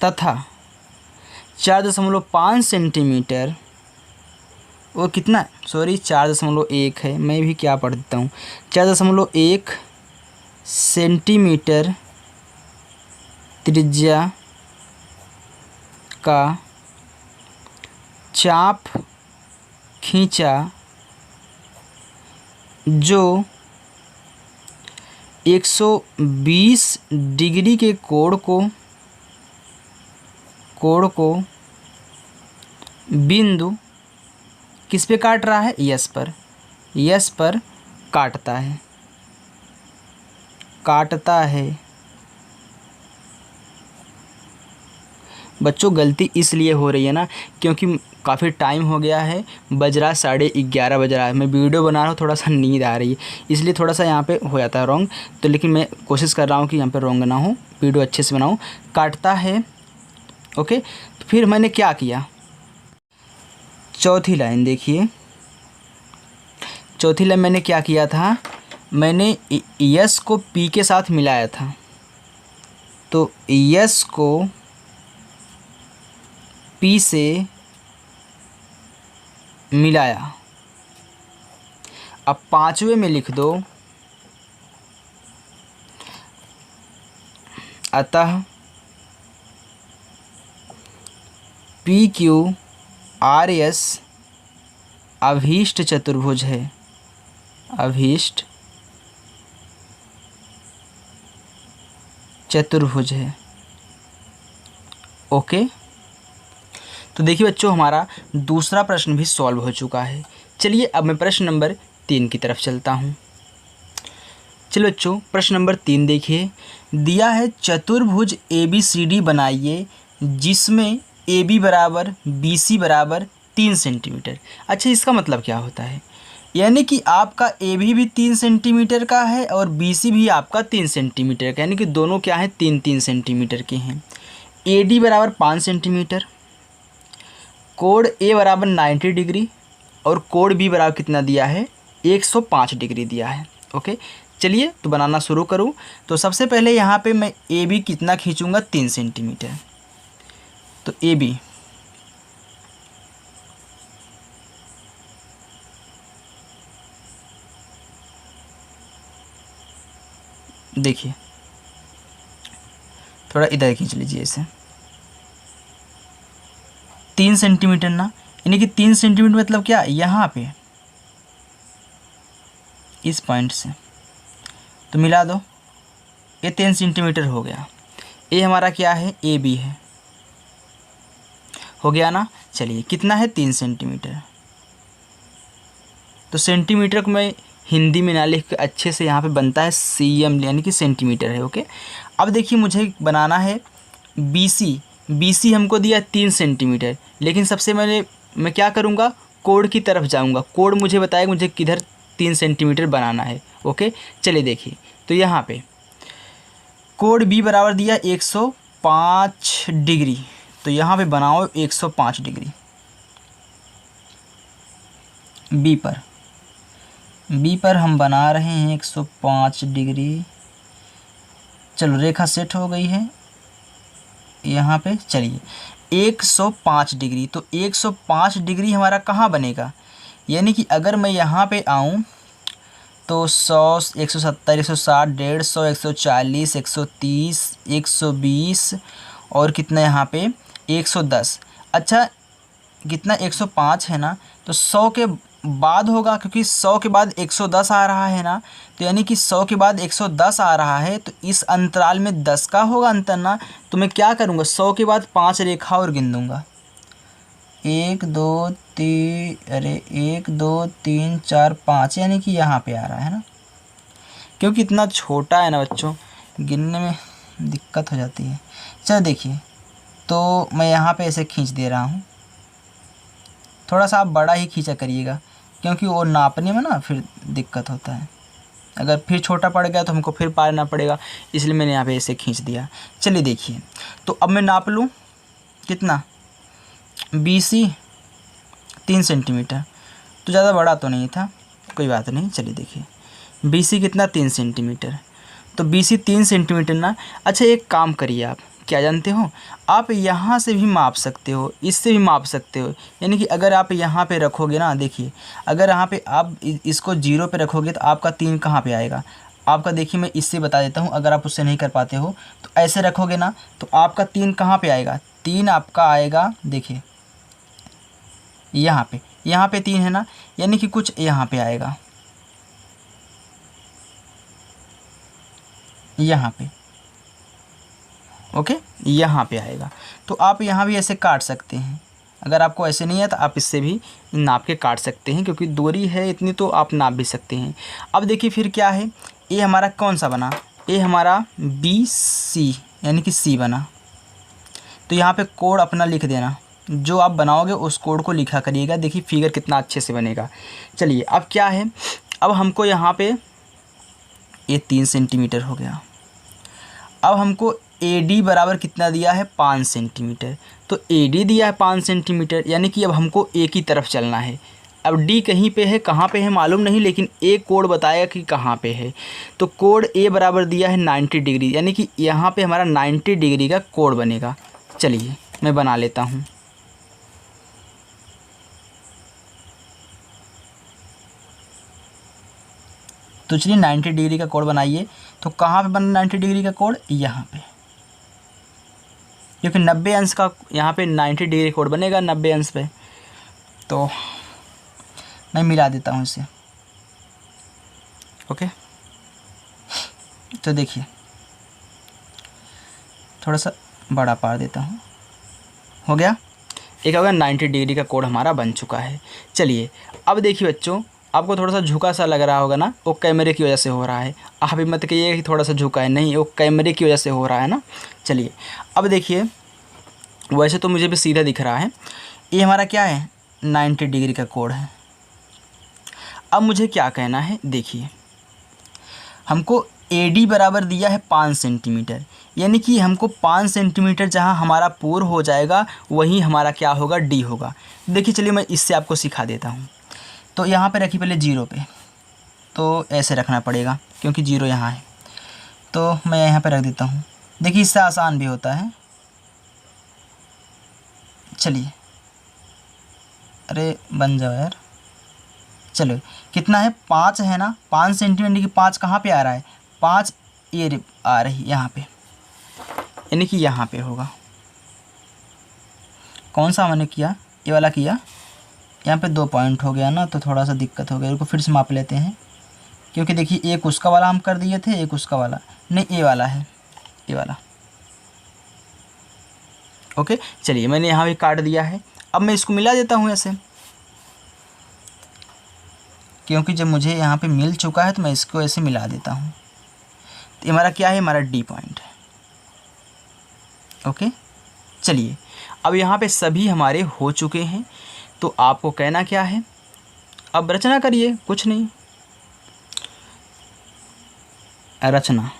तथा 4.5 सेंटीमीटर, वो कितना, सॉरी 4.1 है, मैं भी क्या पढ़ देता हूँ, 4.1 सेंटीमीटर त्रिज्या का चाप खींचा, जो 120 डिग्री के कोण को बिंदु किस पे काट रहा है, यस पर काटता है। बच्चों गलती इसलिए हो रही है ना, क्योंकि काफ़ी टाइम हो गया है, बज रहा 11:30 बज रहा है, मैं वीडियो बना रहा हूँ, थोड़ा सा नींद आ रही है, इसलिए थोड़ा सा यहाँ पे हो जाता है रॉन्ग। तो लेकिन मैं कोशिश कर रहा हूँ कि यहाँ पे रॉन्ग ना हो, वीडियो अच्छे से बनाऊँ। काटता है, ओके। तो फिर मैंने क्या किया, चौथी लाइन देखिए, चौथी लाइन मैंने क्या किया था, मैंने यस को पी के साथ मिलाया था। तो यस को पी से मिलाया। अब पांचवें में लिख दो, अतः पी क्यू आर एस अभीष्ट चतुर्भुज है, अभीष्ट चतुर्भुज है। ओके। तो देखिए बच्चों, हमारा दूसरा प्रश्न भी सॉल्व हो चुका है। चलिए अब मैं प्रश्न नंबर 3 की तरफ चलता हूँ। चलो बच्चों, प्रश्न नंबर 3 देखिए, दिया है चतुर्भुज ABCD बनाइए जिसमें AB बराबर BC बराबर 3 सेंटीमीटर। अच्छा, इसका मतलब क्या होता है, यानी कि आपका AB भी 3 सेंटीमीटर का है और BC भी आपका 3 सेंटीमीटर का, यानी कि दोनों क्या हैं, 3-3 सेंटीमीटर के हैं। AD बराबर 5 सेंटीमीटर, कोण A बराबर 90 डिग्री और कोण B बराबर कितना दिया है, 105 डिग्री दिया है। ओके, चलिए तो बनाना शुरू करूँ। तो सबसे पहले यहाँ पे मैं AB कितना खींचूँगा, 3 सेंटीमीटर। तो AB देखिए थोड़ा इधर खींच लीजिए इसे। 3 सेंटीमीटर ना, यानी कि 3 सेंटीमीटर मतलब क्या, यहाँ पे इस पॉइंट से तो मिला दो, ये 3 सेंटीमीटर हो गया। ये हमारा क्या है, ए बी है, हो गया ना। चलिए कितना है, 3 सेंटीमीटर। तो सेंटीमीटर को मैं हिंदी में ना लिख के अच्छे से यहाँ पे बनता है सीएम, यानी कि सेंटीमीटर है। ओके, अब देखिए मुझे बनाना है बीसी। बीसी हमको दिया 3 सेंटीमीटर, लेकिन सबसे पहले मैं क्या करूँगा, कोड की तरफ जाऊँगा। कोड मुझे बताएगा मुझे किधर 3 सेंटीमीटर बनाना है। ओके, चलिए देखिए, तो यहाँ पे कोड बी बराबर दिया 105 डिग्री, तो यहाँ पे बनाओ 105 डिग्री बी पर हम बना रहे हैं 105 डिग्री। चलो रेखा सेट हो गई है यहाँ पे। चलिए 105 डिग्री, तो 105 डिग्री हमारा कहाँ बनेगा, यानी कि अगर मैं यहाँ पे आऊँ तो 100, 170, 160, 150, 140, 130, 120 और कितना यहाँ पे 110। अच्छा कितना 105 है ना, तो 100 के बाद होगा, क्योंकि 100 के बाद 110 आ रहा है ना, तो यानी कि 100 के बाद 110 आ रहा है, तो इस अंतराल में 10 का होगा अंतर ना। तो मैं क्या करूँगा, 100 के बाद 5 रेखा और गिन दूँगा, 1 2 3 4 5, यानी कि यहाँ पे आ रहा है ना। क्योंकि इतना छोटा है ना बच्चों, गिनने में दिक्कत हो जाती है। चलो देखिए, तो मैं यहाँ पे ऐसे खींच दे रहा हूँ, थोड़ा सा आप बड़ा ही खींचा करिएगा, क्योंकि वो नापने में ना फिर दिक्कत होता है। अगर फिर छोटा पड़ गया तो हमको फिर पारना पड़ेगा, इसलिए मैंने यहाँ पे ऐसे खींच दिया। चलिए देखिए, तो अब मैं नाप लूँ कितना, BC 3 सेंटीमीटर, तो ज़्यादा बड़ा तो नहीं था, कोई बात नहीं। चलिए देखिए BC कितना, 3 सेंटीमीटर, तो BC 3 सेंटीमीटर ना। अच्छा एक काम करिए, आप क्या जानते हो, आप यहाँ से भी माप सकते हो, इससे भी माप सकते हो। यानी कि अगर आप यहाँ पे रखोगे ना, देखिए अगर यहाँ पे आप इसको 0 पे रखोगे तो आपका 3 कहाँ पे आएगा आपका, देखिए मैं इससे बता देता हूँ। अगर आप उससे नहीं कर पाते हो तो ऐसे रखोगे ना, तो आपका 3 कहाँ पे आएगा, 3 आपका आएगा, देखिए यहाँ पे 3 है ना, यानी कि कुछ यहाँ पे आएगा, यहाँ पे। ओके, यहाँ पे आएगा। तो आप यहाँ भी ऐसे काट सकते हैं, अगर आपको ऐसे नहीं है तो आप इससे भी नाप के काट सकते हैं, क्योंकि दूरी है इतनी तो आप नाप भी सकते हैं। अब देखिए फिर क्या है, ये हमारा कौन सा बना, ये हमारा BC यानी कि C बना। तो यहाँ पे कोड अपना लिख देना, जो आप बनाओगे उस कोड को लिखा करिएगा। देखिए फिगर कितना अच्छे से बनेगा। चलिए अब क्या है, अब हमको यहाँ पे ये 3 सेंटीमीटर हो गया। अब हमको AD बराबर कितना दिया है, 5 सेंटीमीटर। तो AD दिया है 5 सेंटीमीटर, यानी कि अब हमको A की तरफ चलना है। अब D कहीं पे है, कहाँ पे है मालूम नहीं, लेकिन A कोड बताएगा कि कहाँ पे है। तो कोड A बराबर दिया है 90 डिग्री, यानी कि यहाँ पे हमारा 90 डिग्री का कोड बनेगा। चलिए मैं बना लेता हूँ। तो चलिए 90 डिग्री का कोड बनाइए। तो कहाँ पे बना 90 डिग्री का कोड, यहाँ पे, क्योंकि 90 अंश का यहाँ पे 90 डिग्री कोड बनेगा 90 अंश पे। तो मैं मिला देता हूँ इसे। ओके, तो देखिए थोड़ा सा बड़ा पार देता हूँ, हो गया। एक होगा 90 डिग्री का कोड हमारा बन चुका है। चलिए अब देखिए बच्चों, आपको थोड़ा सा झुका सा लग रहा होगा ना, वो कैमरे की वजह से हो रहा है। आप भी मत कहिए कि थोड़ा सा झुका है, नहीं, वो कैमरे की वजह से हो रहा है ना। चलिए अब देखिए, वैसे तो मुझे भी सीधा दिख रहा है, ये हमारा क्या है, 90 डिग्री का कोड है। अब मुझे क्या कहना है, देखिए हमको AD बराबर दिया है 5 सेंटीमीटर, यानी कि हमको 5 सेंटीमीटर जहाँ हमारा पूर हो जाएगा वहीं हमारा क्या होगा, D होगा। देखिए चलिए मैं इससे आपको सिखा देता हूँ। तो यहाँ पे रखिए पहले 0 पे, तो ऐसे रखना पड़ेगा क्योंकि 0 यहाँ है। तो मैं यहाँ पे रख देता हूँ, देखिए इससे आसान भी होता है। चलिए, अरे बन जाओ यार। चलो कितना है, 5 है ना, 5 सेंटीमीटर की 5 कहाँ पे आ रहा है, 5 ये आ रही यहाँ पे। यानी कि यहाँ पे होगा। कौन सा मैंने किया, ये वाला किया, यहाँ पे 2 पॉइंट हो गया ना, तो थोड़ा सा दिक्कत हो गया। इनको फिर से माप लेते हैं, क्योंकि देखिए एक उसका वाला हम कर दिए थे, एक उसका वाला नहीं, ये वाला है, ये वाला। ओके, चलिए मैंने यहाँ भी काट दिया है। अब मैं इसको मिला देता हूँ ऐसे, क्योंकि जब मुझे यहाँ पे मिल चुका है तो मैं इसको ऐसे मिला देता हूँ। तो ये हमारा क्या है, हमारा डी पॉइंट है। ओके, चलिए अब यहाँ पे सभी हमारे हो चुके हैं, तो आपको कहना क्या है, अब रचना करिए, कुछ नहीं, रचना।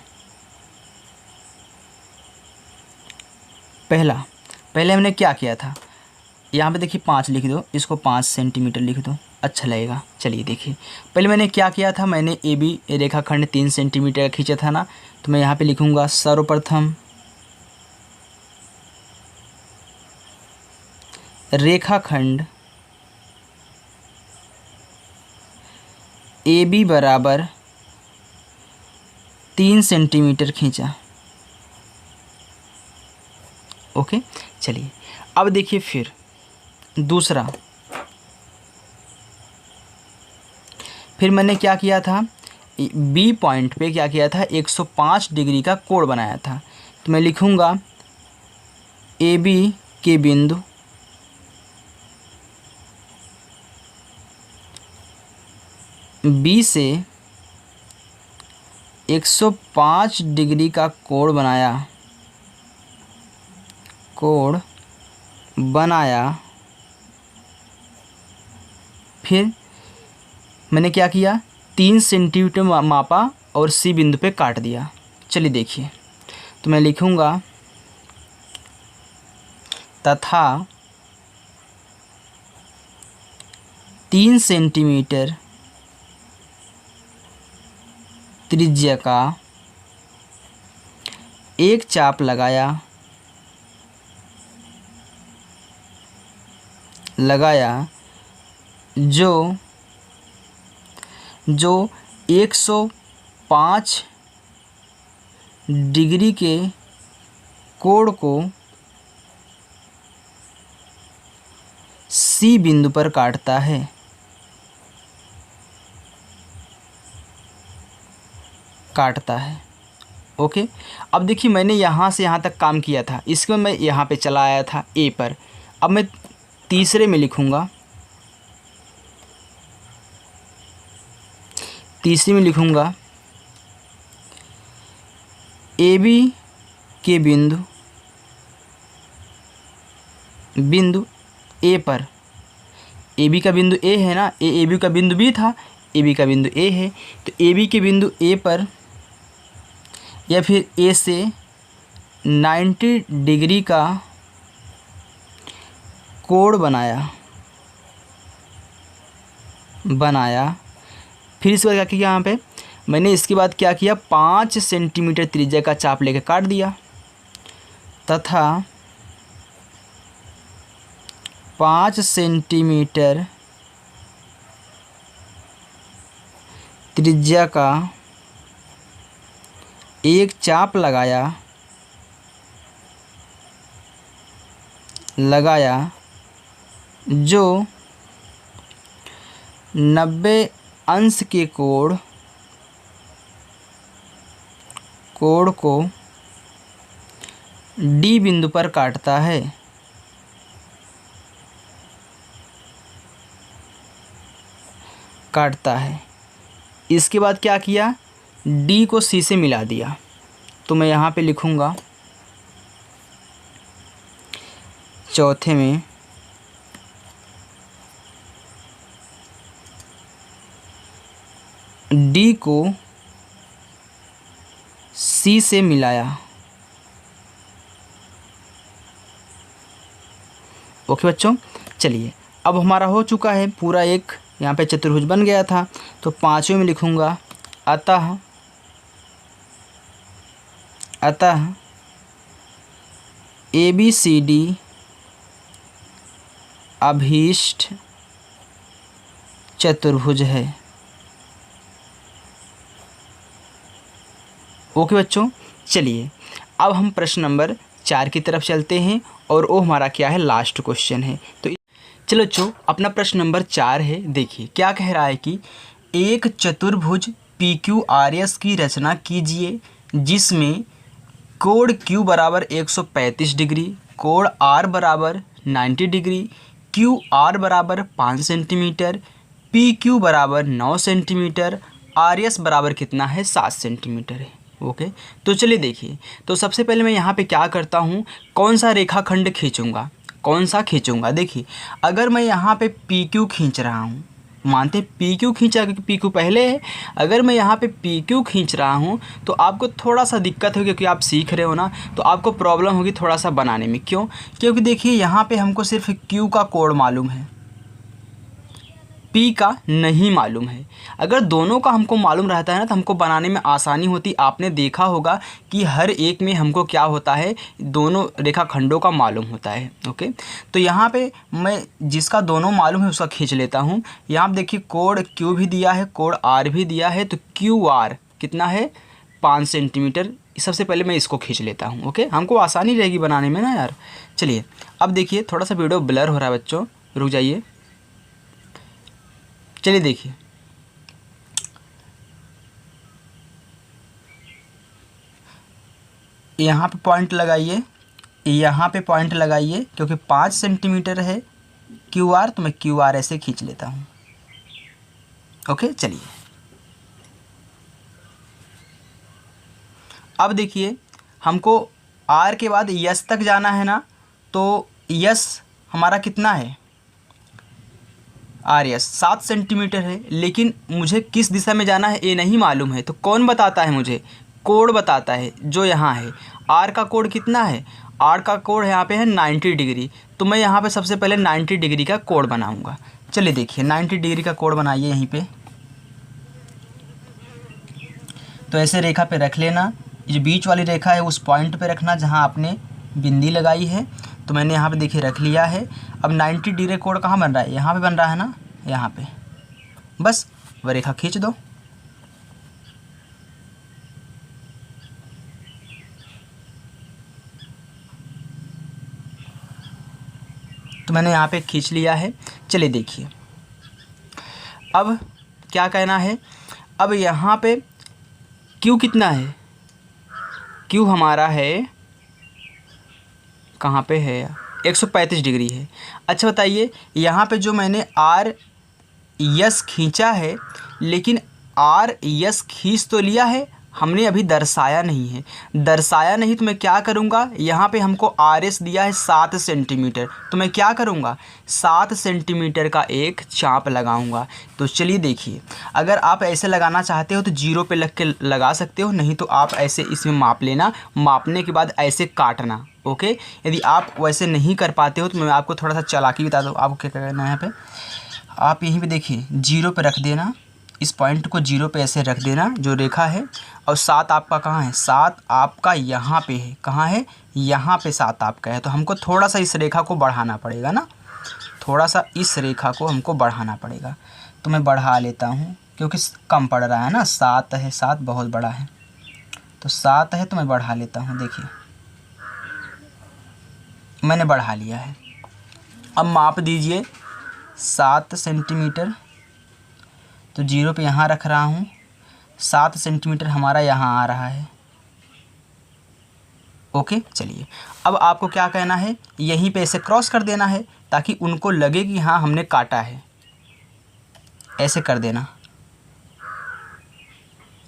पहले हमने क्या किया था, यहाँ पे देखिए 5 लिख दो, इसको 5 सेंटीमीटर लिख दो, अच्छा लगेगा। चलिए देखिए, पहले मैंने क्या किया था, मैंने ए बी रेखाखंड 3 सेंटीमीटर का खींचा था ना, तो मैं यहाँ पे लिखूँगा सर्वप्रथम रेखाखंड ए बी बराबर 3 सेंटीमीटर खींचा। ओके, चलिए अब देखिए फिर दूसरा, फिर मैंने क्या किया था, बी पॉइंट पे क्या किया था, 105 डिग्री का कोण बनाया था। तो मैं लिखूँगा ए बी के बिंदु बी से 105 डिग्री का कोण बनाया। फिर मैंने क्या किया, 3 सेंटीमीटर मापा और सी बिंदु पे काट दिया। चलिए देखिए, तो मैं लिखूँगा तथा 3 सेंटीमीटर त्रिज्या का एक चाप लगाया जो 105 डिग्री के कोण को सी बिंदु पर काटता है। ओके, अब देखिए मैंने यहाँ से यहाँ तक काम किया था, इसमें मैं यहाँ पे चला आया था ए पर। अब मैं तीसरे में लिखूँगा, ए बी के बिंदु ए पर, ए बी का बिंदु ए है ना, ए बी का बिंदु बी था, ए बी का बिंदु ए है, तो ए बी के बिंदु ए पर या फिर ए से 90 डिग्री का कोण बनाया। फिर इसके बाद क्या किया, यहाँ पे मैंने इसके बाद क्या किया, 5 सेंटीमीटर त्रिज्या का चाप लेके काट दिया तथा 5 सेंटीमीटर त्रिज्या का एक चाप लगाया जो 90 अंश के कोण को डी बिंदु पर काटता है। इसके बाद क्या किया, डी को सी से मिला दिया। तो मैं यहाँ पे लिखूँगा चौथे में डी को सी से मिलाया। ओके बच्चों, चलिए अब हमारा हो चुका है पूरा एक यहाँ पे चतुर्भुज बन गया था। तो पाँचवें में लिखूँगा अतः ABCD अभीष्ट चतुर्भुज है। ओके बच्चों, चलिए अब हम प्रश्न नंबर 4 की तरफ चलते हैं और वो हमारा क्या है, लास्ट क्वेश्चन है। तो चलो बच्चों, अपना प्रश्न नंबर 4 है। देखिए क्या कह रहा है कि एक चतुर्भुज PQRS की रचना कीजिए जिसमें कोण Q बराबर 135 डिग्री, कोण R बराबर 90 डिग्री, QR बराबर 5 सेंटीमीटर, PQ बराबर 9 सेंटीमीटर, RS बराबर कितना है, 7 सेंटीमीटर है। ओके, तो चलिए देखिए, तो सबसे पहले मैं यहाँ पे क्या करता हूँ, कौन सा रेखाखंड खींचूंगा, कौन सा खींचूंगा। देखिए अगर मैं यहाँ पे PQ खींच रहा हूँ, मानते हैं PQ खींचा क्योंकि PQ पहले है, अगर मैं यहाँ पे PQ खींच रहा हूँ तो आपको थोड़ा सा दिक्कत होगी क्योंकि आप सीख रहे हो ना, तो आपको प्रॉब्लम होगी थोड़ा सा बनाने में। क्यों? क्योंकि देखिए यहाँ पे हमको सिर्फ Q का कोण मालूम है, P का नहीं मालूम है। अगर दोनों का हमको मालूम रहता है ना तो हमको बनाने में आसानी होती। आपने देखा होगा कि हर एक में हमको क्या होता है, दोनों रेखाखंडों का मालूम होता है। ओके, तो यहाँ पे मैं जिसका दोनों मालूम है उसका खींच लेता हूँ। यहाँ पे देखिए कोण Q भी दिया है, कोण R भी दिया है, तो QR कितना है, 5 सेंटीमीटर। सबसे पहले मैं इसको खींच लेता हूँ। ओके, हमको आसानी रहेगी बनाने में ना यार। चलिए अब देखिए, थोड़ा सा वीडियो ब्लर हो रहा है बच्चों, रुक जाइए। चलिए देखिए, यहाँ पे पॉइंट लगाइए, यहाँ पे पॉइंट लगाइए, क्योंकि 5 सेंटीमीटर है QR, तो मैं QR ऐसे खींच लेता हूँ। ओके, चलिए अब देखिए, हमको R के बाद यस तक जाना है ना, तो यस हमारा कितना है, RS 7 सेंटीमीटर है, लेकिन मुझे किस दिशा में जाना है ये नहीं मालूम है। तो कौन बताता है मुझे, कोण बताता है जो यहाँ है। R का कोण कितना है, R का कोण यहाँ पे है 90 डिग्री, तो मैं यहाँ पे सबसे पहले 90 डिग्री का कोण बनाऊँगा। चलिए देखिए, 90 डिग्री का कोण बनाइए यहीं पे। तो ऐसे रेखा पे रख लेना, ये जो बीच वाली रेखा है उस पॉइंट पे रखना जहाँ आपने बिंदी लगाई है। तो मैंने यहाँ पे देखिए रख लिया है। अब 90 डिग्री कोण कहाँ बन रहा है, यहाँ पे बन रहा है ना, यहाँ पे। बस वह रेखा खींच दो। तो मैंने यहाँ पे खींच लिया है। चलिए देखिए, अब क्या कहना है, अब यहाँ पे Q कितना है, Q हमारा है, कहाँ पे है, 135 डिग्री है। अच्छा बताइए, यहाँ पे जो मैंने RS खींचा है, लेकिन RS खींच तो लिया है, हमने अभी दर्शाया नहीं है। दर्शाया नहीं तो मैं क्या करूँगा, यहाँ पे हमको RS दिया है 7 सेंटीमीटर, तो मैं क्या करूँगा, 7 सेंटीमीटर का एक चाप लगाऊँगा। तो चलिए देखिए, अगर आप ऐसे लगाना चाहते हो तो 0 पे लग के लगा सकते हो, नहीं तो आप ऐसे इसमें माप लेना, मापने के बाद ऐसे काटना। ओके, यदि आप वैसे नहीं कर पाते हो तो मैं आपको थोड़ा सा चालाकी बता दूँ। आपको क्या करना है, यहाँ पे आप यहीं पे देखिए 0 पे रख देना, इस पॉइंट को 0 पे ऐसे रख देना जो रेखा है, और 7 आपका कहाँ है, 7 आपका यहाँ पे है, कहाँ है, यहाँ पे 7 आपका है। तो हमको थोड़ा सा इस रेखा को बढ़ाना पड़ेगा ना, थोड़ा सा इस रेखा को हमको बढ़ाना पड़ेगा। तो मैं बढ़ा लेता हूँ क्योंकि कम पड़ रहा है ना, 7 है, 7 बहुत बड़ा है, तो 7 है तो मैं बढ़ा लेता हूँ। देखिए मैंने बढ़ा लिया है। अब माप दीजिए 7 सेंटीमीटर, तो 0 पे यहाँ रख रहा हूँ, 7 सेंटीमीटर हमारा यहाँ आ रहा है। ओके, चलिए अब आपको क्या कहना है, यहीं पे ऐसे क्रॉस कर देना है ताकि उनको लगे कि हाँ हमने काटा है, ऐसे कर देना।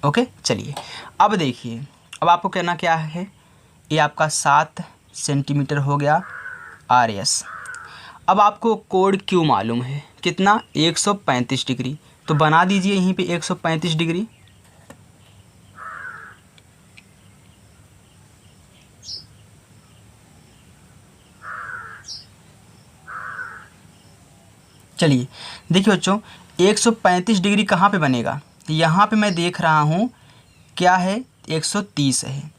ओके, चलिए अब देखिए, अब आपको कहना क्या है, ये आपका 7 सेंटीमीटर हो गया RS। अब आपको कोण Q मालूम है कितना, 135 डिग्री, तो बना दीजिए यहीं पे 135 डिग्री। चलिए देखिए बच्चों, 135 डिग्री कहाँ पे बनेगा, यहाँ पे मैं देख रहा हूँ क्या है, 130 है।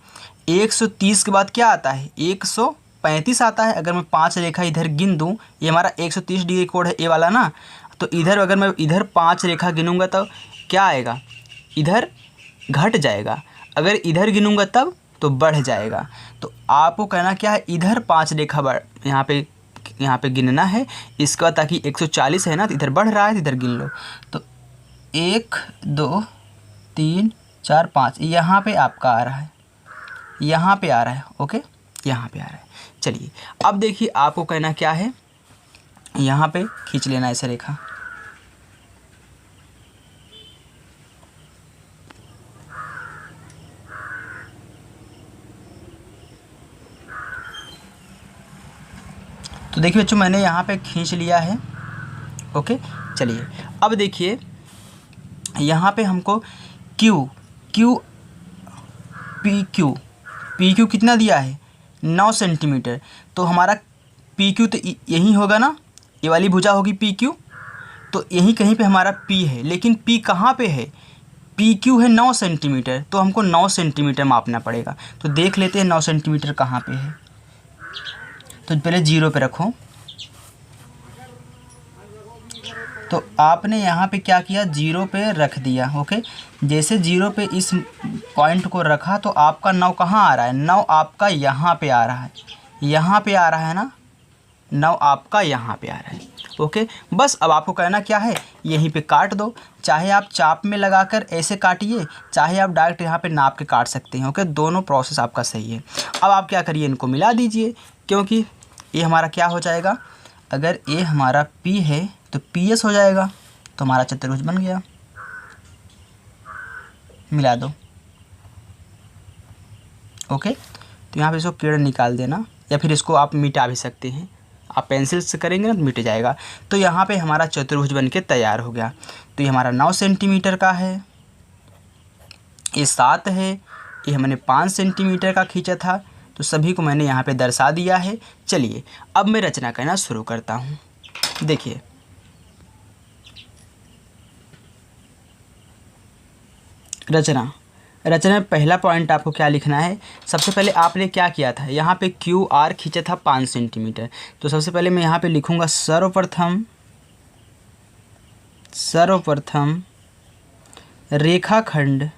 130 के बाद क्या आता है, 135 आता है। अगर मैं 5 रेखा इधर गिन दूँ, ये हमारा 130 डिग्री कोण है, ये वाला ना, तो इधर अगर मैं इधर 5 रेखा गिनूंगा तो क्या आएगा, इधर घट जाएगा। अगर इधर गिनूंगा तब तो बढ़ जाएगा। तो आपको कहना क्या है, इधर 5 रेखा बढ़ यहाँ पे गिनना है इसका, ताकि 140 है ना, तो इधर बढ़ रहा है तो इधर गिन लो। तो 1 2 3 4 5 यहाँ पे आपका आ रहा है, यहाँ पे आ रहा है। ओके, यहाँ पे आ रहा है। चलिए अब देखिए आपको कहना क्या है, यहाँ पे खींच लेना ऐसे रेखा। तो देखिए बच्चों मैंने यहाँ पे खींच लिया है। ओके, चलिए अब देखिए यहाँ पे हमको पी क्यू कितना दिया है, 9 सेंटीमीटर। तो हमारा पी क्यू तो यही होगा ना, ये वाली भुजा होगी पी क्यू, तो यहीं कहीं पे हमारा पी है। लेकिन पी कहाँ पे है, पी क्यू है 9 सेंटीमीटर, तो हमको 9 सेंटीमीटर मापना पड़ेगा। तो देख लेते हैं 9 सेंटीमीटर कहाँ पे है। तो पहले 0 पे रखो। तो आपने यहाँ पे क्या किया, 0 पे रख दिया। ओके, जैसे 0 पे इस पॉइंट को रखा तो आपका 9 कहाँ आ रहा है, 9 आपका यहाँ पे आ रहा है, यहाँ पे आ रहा है ना, 9 आपका यहाँ पे आ रहा है। ओके, बस अब आपको कहना क्या है, यहीं पे काट दो। चाहे आप चाप में लगाकर ऐसे काटिए, चाहे आप डायरेक्ट यहाँ पे नाप के काट सकते हैं। ओके, दोनों प्रोसेस आपका सही है। अब आप क्या करिए, इनको मिला दीजिए, क्योंकि ये हमारा क्या हो जाएगा, अगर ये हमारा P है तो PS हो जाएगा, तो हमारा चतुर्भुज बन गया। मिला दो। ओके, तो यहाँ पे इसको किरण निकाल देना, या फिर इसको आप मिटा भी सकते हैं। आप पेंसिल से करेंगे ना तो मिट जाएगा। तो यहाँ पे हमारा चतुर्भुज बन के तैयार हो गया। तो ये हमारा 9 सेंटीमीटर का है, ये 7 है, ये हमने 5 सेंटीमीटर का खींचा था। तो सभी को मैंने यहाँ पे दर्शा दिया है। चलिए अब मैं रचना करना शुरू करता हूँ। देखिए रचना में पहला पॉइंट आपको क्या लिखना है, सबसे पहले आपने क्या किया था, यहाँ पे क्यू आर खींचा था 5 सेंटीमीटर। तो सबसे पहले मैं यहाँ पे लिखूँगा सर्वप्रथम रेखाखंड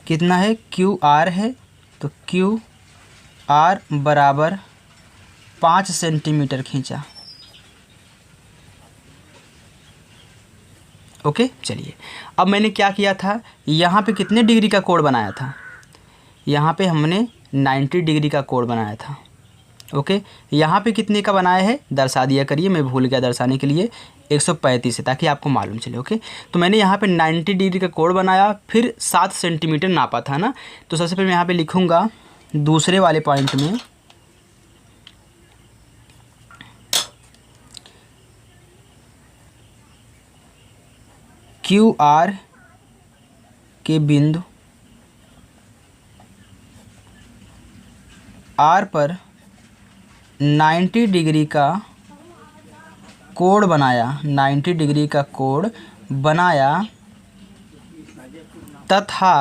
कितना है, क्यू आर है, तो क्यू आर बराबर 5 सेंटीमीटर खींचा। ओके, चलिए अब मैंने क्या किया था, यहाँ पे कितने डिग्री का कोण बनाया था, यहाँ पे हमने 90 डिग्री का कोण बनाया था। ओके, यहाँ पे कितने का बनाया है दर्शा दिया करिए, मैं भूल गया दर्शाने के लिए, 135 है, ताकि आपको मालूम चले। ओके, तो मैंने यहाँ पे 90 डिग्री का कोण बनाया, फिर 7 सेंटीमीटर नापा था ना। तो सबसे पहले मैं यहाँ पे लिखूँगा दूसरे वाले पॉइंट में क्यू आर के बिंदु आर पर 90 डिग्री का कोण बनाया, 90 डिग्री का कोण बनाया तथा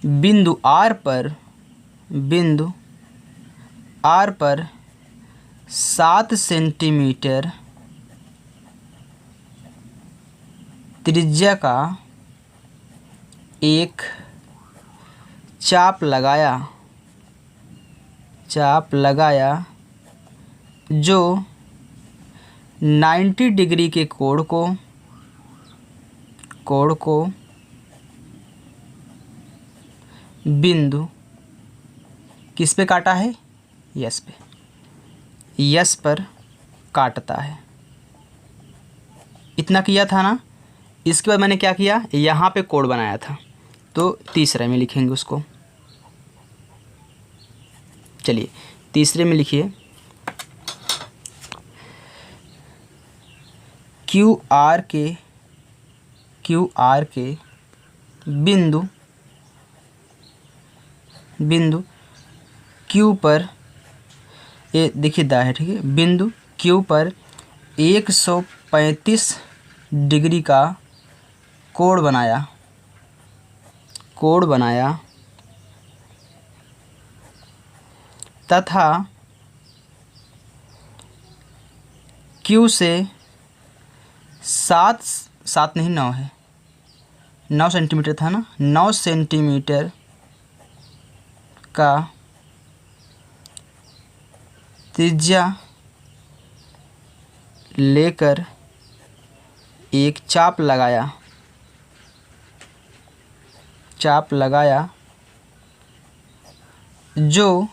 बिंदु आर पर 7 सेंटीमीटर त्रिज्या का एक चाप लगाया जो 90 डिग्री के कोण को बिंदु किस पे काटा है, यस पे, यस पर काटता है। इतना किया था ना। इसके बाद मैंने क्या किया, यहाँ पे कोण बनाया था, तो तीसरे में लिखेंगे उसको। चलिए तीसरे में लिखिए क्यू आर के बिंदु क्यू पर, ये देखिए दा है, ठीक है, बिंदु क्यू पर 135 डिग्री का कोण बनाया तथा क्यू से सात सात नहीं 9 है, 9 सेंटीमीटर था ना, 9 सेंटीमीटर का त्रिज्या लेकर एक चाप लगाया जो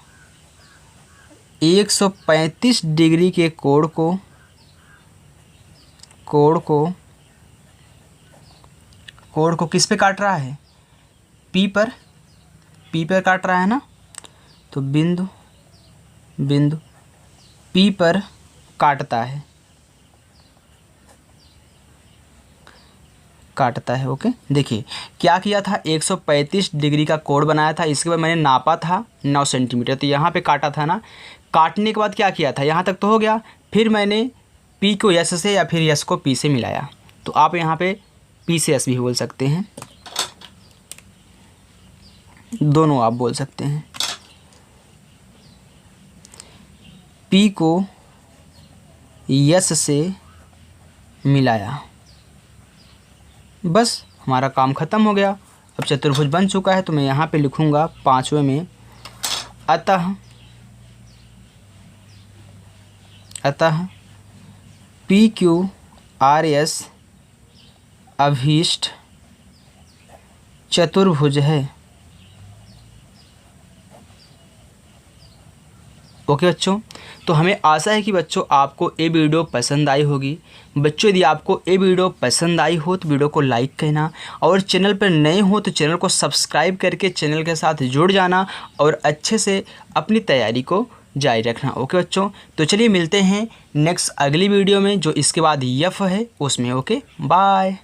135 डिग्री के कोण को किस पे काट रहा है? पी पर काट रहा है ना। तो बिंदु पी पर काटता है। ओके, देखिए क्या किया था, 135 डिग्री का कोण बनाया था, इसके बाद मैंने नापा था 9 सेंटीमीटर, तो यहाँ पे काटा था ना। काटने के बाद क्या किया था, यहाँ तक तो हो गया, फिर मैंने P को S से या फिर S को P से मिलाया। तो आप यहाँ पे P से S भी बोल सकते हैं, दोनों आप बोल सकते हैं। P को S से मिलाया, बस हमारा काम ख़त्म हो गया। अब चतुर्भुज बन चुका है, तो मैं यहाँ पे लिखूँगा 5वें में, अतः PQRS अभीष्ट चतुर्भुज है। ओके बच्चों, तो हमें आशा है कि बच्चों आपको ये वीडियो पसंद आई होगी। बच्चों यदि आपको ये वीडियो पसंद आई हो तो वीडियो को लाइक करना, और चैनल पर नए हो तो चैनल को सब्सक्राइब करके चैनल के साथ जुड़ जाना और अच्छे से अपनी तैयारी को जारी रखना। ओके बच्चों, तो चलिए मिलते हैं नेक्स्ट अगली वीडियो में, जो इसके बाद यफ है उसमें। Okay, bye.